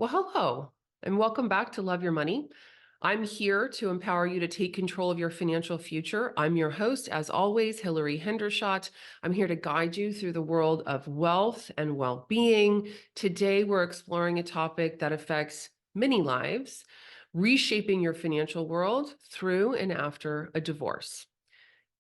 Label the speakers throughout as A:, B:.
A: Well, hello, and welcome back to Love Your Money. I'm here to empower you to take control of your financial future. I'm your host, as always, Hillary Hendershott. I'm here to guide you through the world of wealth and well-being. Today, we're exploring a topic that affects many lives, reshaping your financial world through and after a divorce.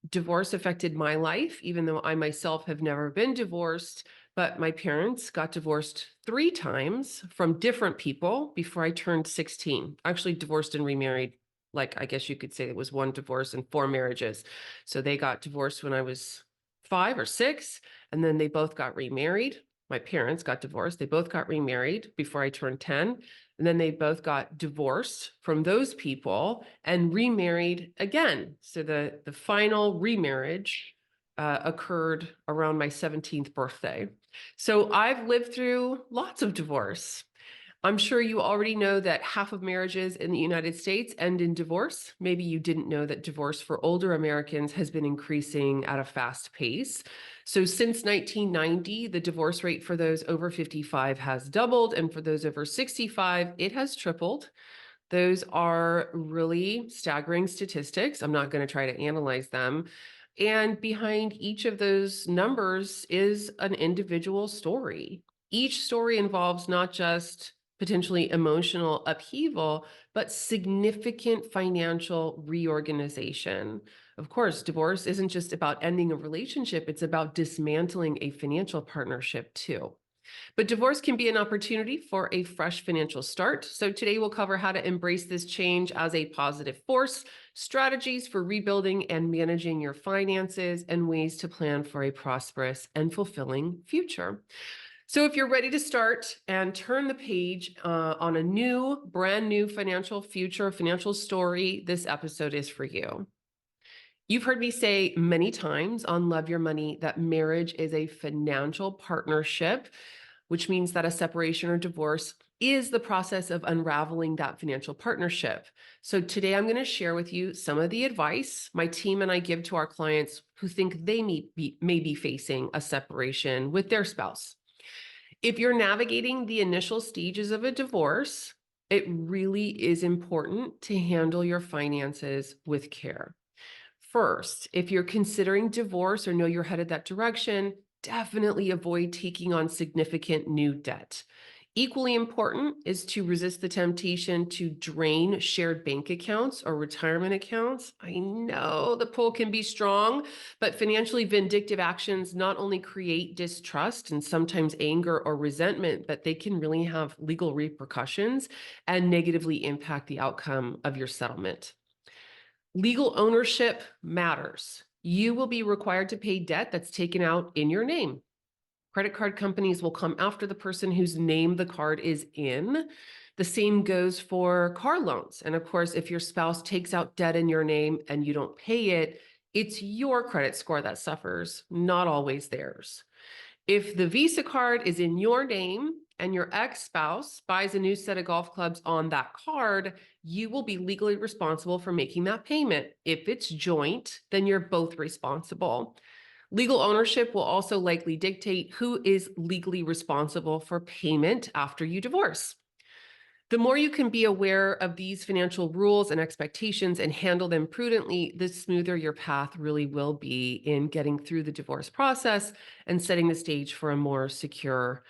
A: Divorce affected my life, even though I myself have never been divorced, but my parents got divorced 3 times from different people before I turned 16. Actually, divorced and remarried. Like, I guess you could say it was 1 divorce and 4 marriages. So they got divorced when I was 5 or 6, and then they both got remarried. My parents got divorced. They both got remarried before I turned 10. And then they both got divorced from those people and remarried again. So the final remarriage occurred around my 17th birthday. So I've lived through lots of divorce. I'm sure you already know that half of marriages in the United States end in divorce. Maybe you didn't know that divorce for older Americans has been increasing at a fast pace. So since 1990, the divorce rate for those over 55 has doubled, and for those over 65, it has tripled. Those are really staggering statistics. I'm not going to try to analyze them. And behind each of those numbers is an individual story. Each story involves not just potentially emotional upheaval, but significant financial reorganization. Of course, divorce isn't just about ending a relationship, it's about dismantling a financial partnership too. But divorce can be an opportunity for a fresh financial start. So today we'll cover how to embrace this change as a positive force, strategies for rebuilding and managing your finances, and ways to plan for a prosperous and fulfilling future. So if you're ready to start and turn the page on a brand new financial future, financial story, this episode is for you. You've heard me say many times on Love Your Money that marriage is a financial partnership, which means that a separation or divorce is the process of unraveling that financial partnership. So today I'm going to share with you some of the advice my team and I give to our clients who think they may be facing a separation with their spouse. If you're navigating the initial stages of a divorce, it really is important to handle your finances with care. First, if you're considering divorce or know you're headed that direction, definitely avoid taking on significant new debt. Equally important is to resist the temptation to drain shared bank accounts or retirement accounts. I know the pull can be strong, but financially vindictive actions not only create distrust and sometimes anger or resentment, but they can really have legal repercussions and negatively impact the outcome of your settlement. Legal ownership matters. You will be required to pay debt that's taken out in your name. Credit card companies will come after the person whose name the card is in. The same goes for car loans. And of course, if your spouse takes out debt in your name and you don't pay it, it's your credit score that suffers, not always theirs. If the Visa card is in your name and your ex-spouse buys a new set of golf clubs on that card, you will be legally responsible for making that payment. If it's joint, then you're both responsible. Legal ownership will also likely dictate who is legally responsible for payment after you divorce. The more you can be aware of these financial rules and expectations and handle them prudently, the smoother your path really will be in getting through the divorce process and setting the stage for a more secure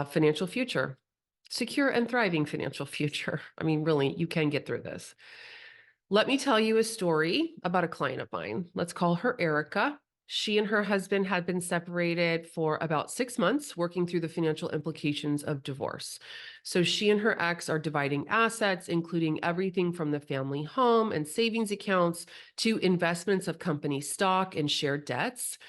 A: financial future. Secure and thriving financial future. I mean, really, you can get through this. Let me tell you a story about a client of mine. Let's call her Erica. She and her husband had been separated for about 6 months, working through the financial implications of divorce. So she and her ex are dividing assets, including everything from the family home and savings accounts to investments of company stock and shared debts.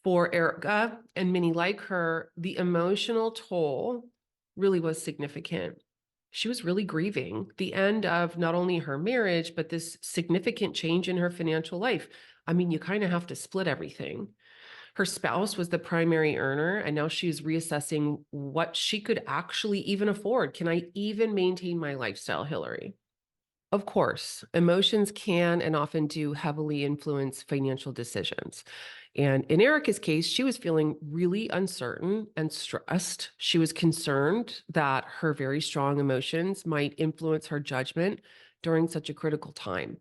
A: For Erica and many like her, the emotional toll really was significant. She was really grieving the end of not only her marriage, but this significant change in her financial life. I mean, you kind of have to split everything. Her spouse was the primary earner, and now she's reassessing what she could actually even afford. Can I even maintain my lifestyle, Hillary? Of course, emotions can and often do heavily influence financial decisions. And in Erica's case, she was feeling really uncertain and stressed. She was concerned that her very strong emotions might influence her judgment during such a critical time.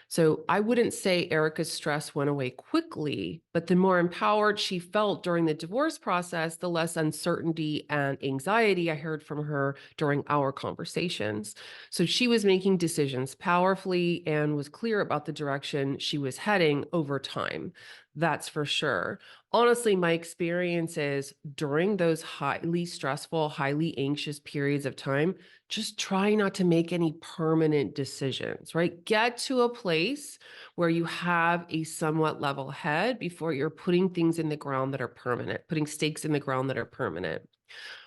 A: So I wouldn't say Erica's stress went away quickly, but the more empowered she felt during the divorce process, the less uncertainty and anxiety I heard from her during our conversations. So she was making decisions powerfully and was clear about the direction she was heading over time. That's for sure. Honestly, my experiences during those highly stressful, highly anxious periods of time, just try not to make any permanent decisions, right? Get to a place where you have a somewhat level head before you're putting things in the ground that are permanent, putting stakes in the ground that are permanent.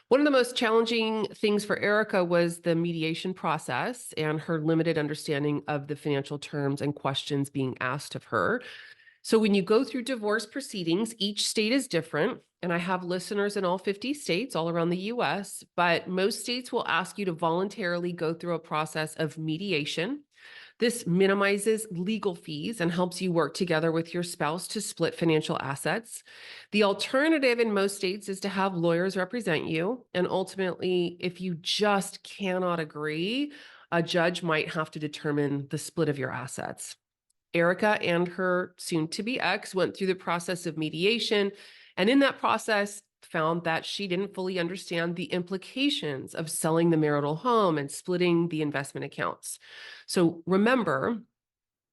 A: One of the most challenging things for Erica was the mediation process and her limited understanding of the financial terms and questions being asked of her. So when you go through divorce proceedings, each state is different. And I have listeners in all 50 states all around the US, but most states will ask you to voluntarily go through a process of mediation. This minimizes legal fees and helps you work together with your spouse to split financial assets. The alternative in most states is to have lawyers represent you. And ultimately, if you just cannot agree, a judge might have to determine the split of your assets. Erica and her soon to be ex went through the process of mediation, and in that process, found that she didn't fully understand the implications of selling the marital home and splitting the investment accounts. So remember,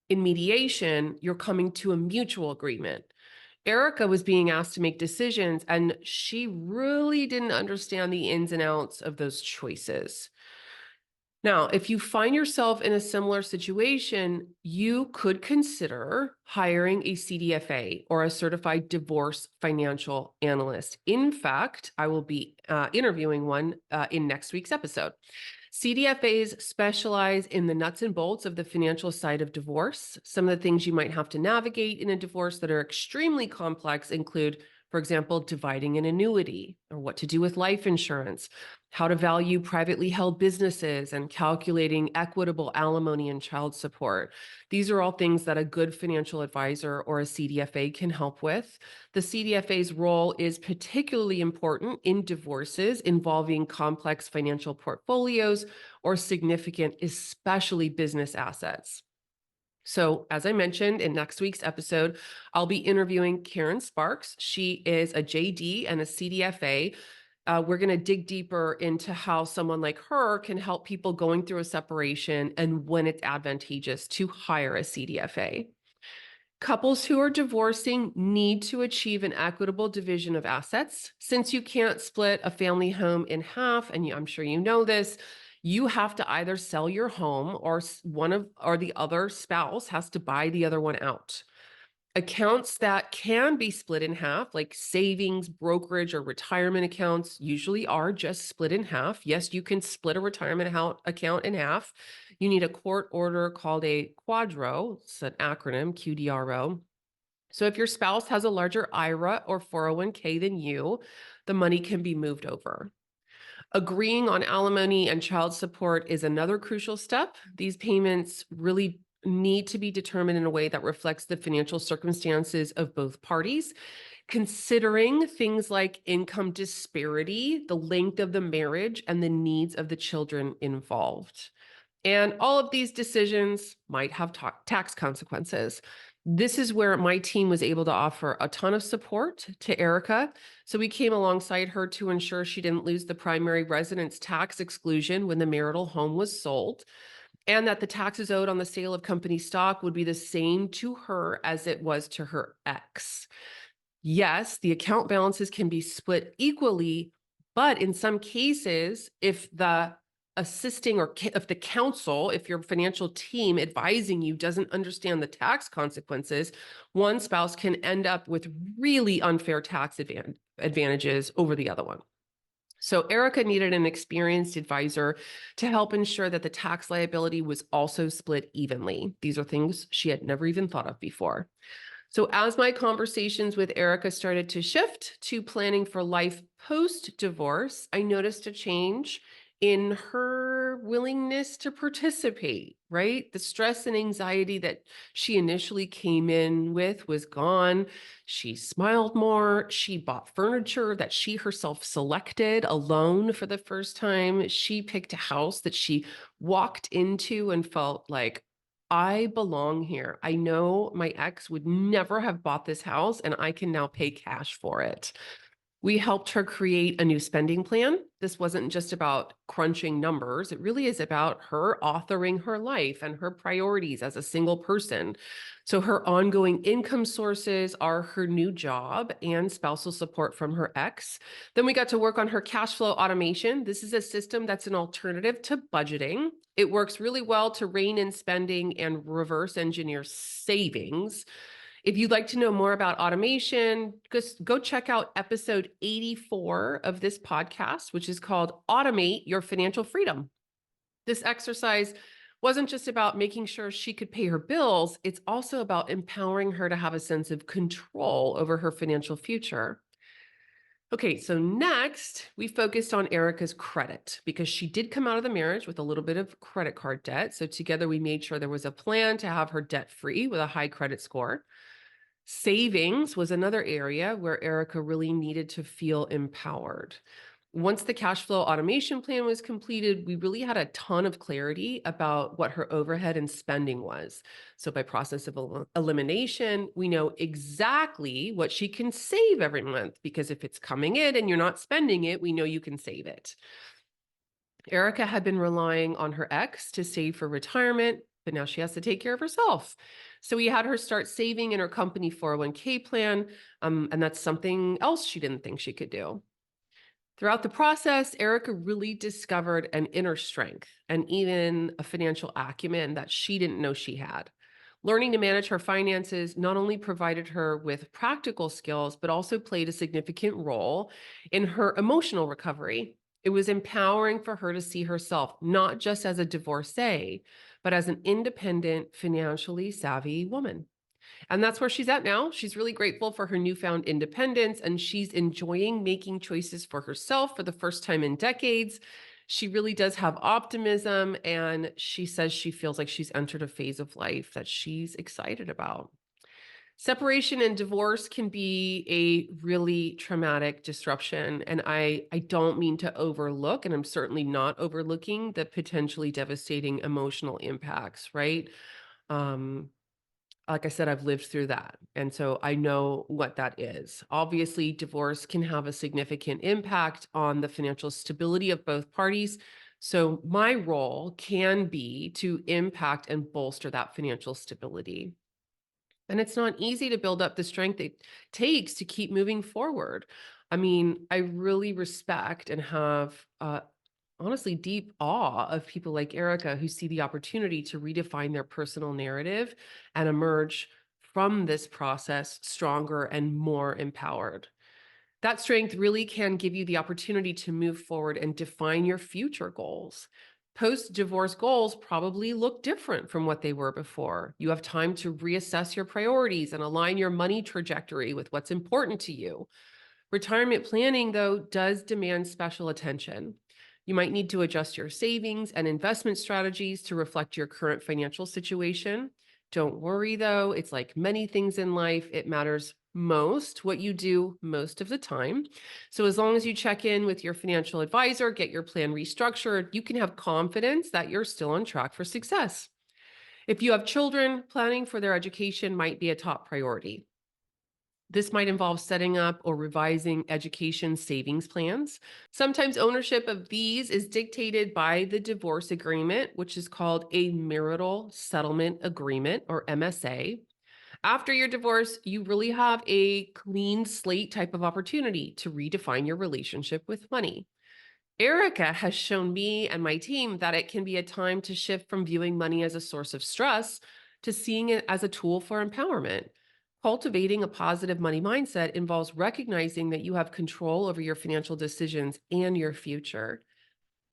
A: in mediation, you're coming to a mutual agreement. Erica was being asked to make decisions, and she really didn't understand the ins and outs of those choices. Now, if you find yourself in a similar situation, you could consider hiring a CDFA or a certified divorce financial analyst. In fact, I will be interviewing one in next week's episode. CDFAs specialize in the nuts and bolts of the financial side of divorce. Some of the things you might have to navigate in a divorce that are extremely complex include, for example, dividing an annuity or what to do with life insurance, how to value privately held businesses, and calculating equitable alimony and child support. These are all things that a good financial advisor or a CDFA can help with. The CDFA's role is particularly important in divorces involving complex financial portfolios or significant, especially business assets. So, as I mentioned in next week's episode, I'll be interviewing Karen Sparks. She is a JD and a CDFA. We're going to dig deeper into how someone like her can help people going through a separation and when it's advantageous to hire a CDFA. Couples who are divorcing need to achieve an equitable division of assets. Since you can't split a family home in half, and I'm sure you know this, you have to either sell your home or the other spouse has to buy the other one out. Accounts that can be split in half, like savings, brokerage, or retirement accounts, usually are just split in half. Yes, you can split a retirement account in half. You need a court order called a quadro. It's an acronym, QDRO. So if your spouse has a larger IRA or 401k than you, the money can be moved over. Agreeing on alimony and child support is another crucial step. These payments really need to be determined in a way that reflects the financial circumstances of both parties, considering things like income disparity, the length of the marriage, and the needs of the children involved. And all of these decisions might have tax consequences. This is where my team was able to offer a ton of support to Erica. So we came alongside her to ensure she didn't lose the primary residence tax exclusion when the marital home was sold, and that the taxes owed on the sale of company stock would be the same to her as it was to her ex. Yes, the account balances can be split equally, but in some cases, if the assisting or if the counsel, if your financial team advising you doesn't understand the tax consequences, one spouse can end up with really unfair tax advantages over the other one. So Erica needed an experienced advisor to help ensure that the tax liability was also split evenly. These are things she had never even thought of before. So as my conversations with Erica started to shift to planning for life post-divorce, I noticed a change in her willingness to participate, right? The stress and anxiety that she initially came in with was gone. She smiled more. She bought furniture that she herself selected alone for the first time. She picked a house that she walked into and felt like, I belong here. I know my ex would never have bought this house, and I can now pay cash for it. We helped her create a new spending plan. This wasn't just about crunching numbers. It really is about her authoring her life and her priorities as a single person. So her ongoing income sources are her new job and spousal support from her ex. Then we got to work on her cash flow automation. This is a system that's an alternative to budgeting. It works really well to rein in spending and reverse engineer savings. If you'd like to know more about automation, just go check out episode 84 of this podcast, which is called Automate Your Financial Freedom. This exercise wasn't just about making sure she could pay her bills, it's also about empowering her to have a sense of control over her financial future. Okay, so next we focused on Erica's credit because she did come out of the marriage with a little bit of credit card debt. So together we made sure there was a plan to have her debt free with a high credit score. Savings was another area where Erica really needed to feel empowered. Once the cash flow automation plan was completed, we really had a ton of clarity about what her overhead and spending was. So by process of elimination, we know exactly what she can save every month, because if it's coming in and you're not spending it, we know you can save it. Erica had been relying on her ex to save for retirement, but now she has to take care of herself. So we had her start saving in her company 401k plan, and that's something else she didn't think she could do. Throughout the process, Erica really discovered an inner strength and even a financial acumen that she didn't know she had. Learning to manage her finances not only provided her with practical skills, but also played a significant role in her emotional recovery. It was empowering for her to see herself not just as a divorcee, but as an independent, financially savvy woman. And that's where she's at now. She's really grateful for her newfound independence, and she's enjoying making choices for herself for the first time in decades. She really does have optimism, and she says she feels like she's entered a phase of life that she's excited about. Separation and divorce can be a really traumatic disruption, and I don't mean to overlook, and I'm certainly not overlooking the potentially devastating emotional impacts, right? Um, like I said, I've lived through that. And so I know what that is. Obviously, divorce can have a significant impact on the financial stability of both parties. So my role can be to impact and bolster that financial stability. And it's not easy to build up the strength it takes to keep moving forward. I mean, I really respect and have honestly deep awe of people like Erica who see the opportunity to redefine their personal narrative and emerge from this process stronger and more empowered. That strength really can give you the opportunity to move forward and define your future goals. Post-divorce goals probably look different from what they were before. You have time to reassess your priorities and align your money trajectory with what's important to you. Retirement planning, though, does demand special attention. You might need to adjust your savings and investment strategies to reflect your current financial situation. Don't worry, though, it's like many things in life, it matters most what you do most of the time. So as long as you check in with your financial advisor, get your plan restructured, you can have confidence that you're still on track for success. If you have children, planning for their education might be a top priority. This might involve setting up or revising education savings plans. Sometimes ownership of these is dictated by the divorce agreement, which is called a marital settlement agreement or MSA. After your divorce, you really have a clean slate type of opportunity to redefine your relationship with money. Erica has shown me and my team that it can be a time to shift from viewing money as a source of stress to seeing it as a tool for empowerment. Cultivating a positive money mindset involves recognizing that you have control over your financial decisions and your future.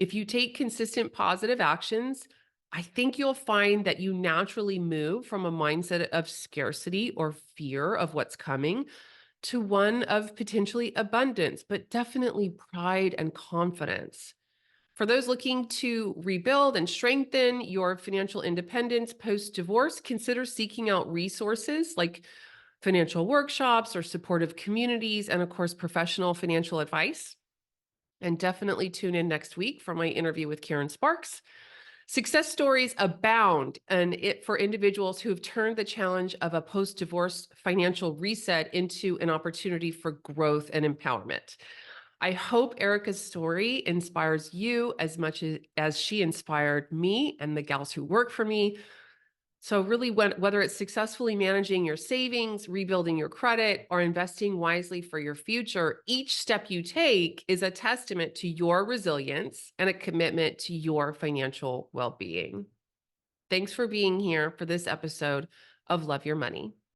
A: If you take consistent positive actions, I think you'll find that you naturally move from a mindset of scarcity or fear of what's coming to one of potentially abundance, but definitely pride and confidence. For those looking to rebuild and strengthen your financial independence post-divorce, consider seeking out resources like financial workshops or supportive communities, and of course, professional financial advice. And definitely tune in next week for my interview with Karen Sparks. Success stories abound, and it for individuals who have turned the challenge of a post-divorce financial reset into an opportunity for growth and empowerment. I hope Erica's story inspires you as much as she inspired me and the gals who work for me. So, really, whether it's successfully managing your savings, rebuilding your credit, or investing wisely for your future, each step you take is a testament to your resilience and a commitment to your financial well being. Thanks for being here for this episode of Love Your Money.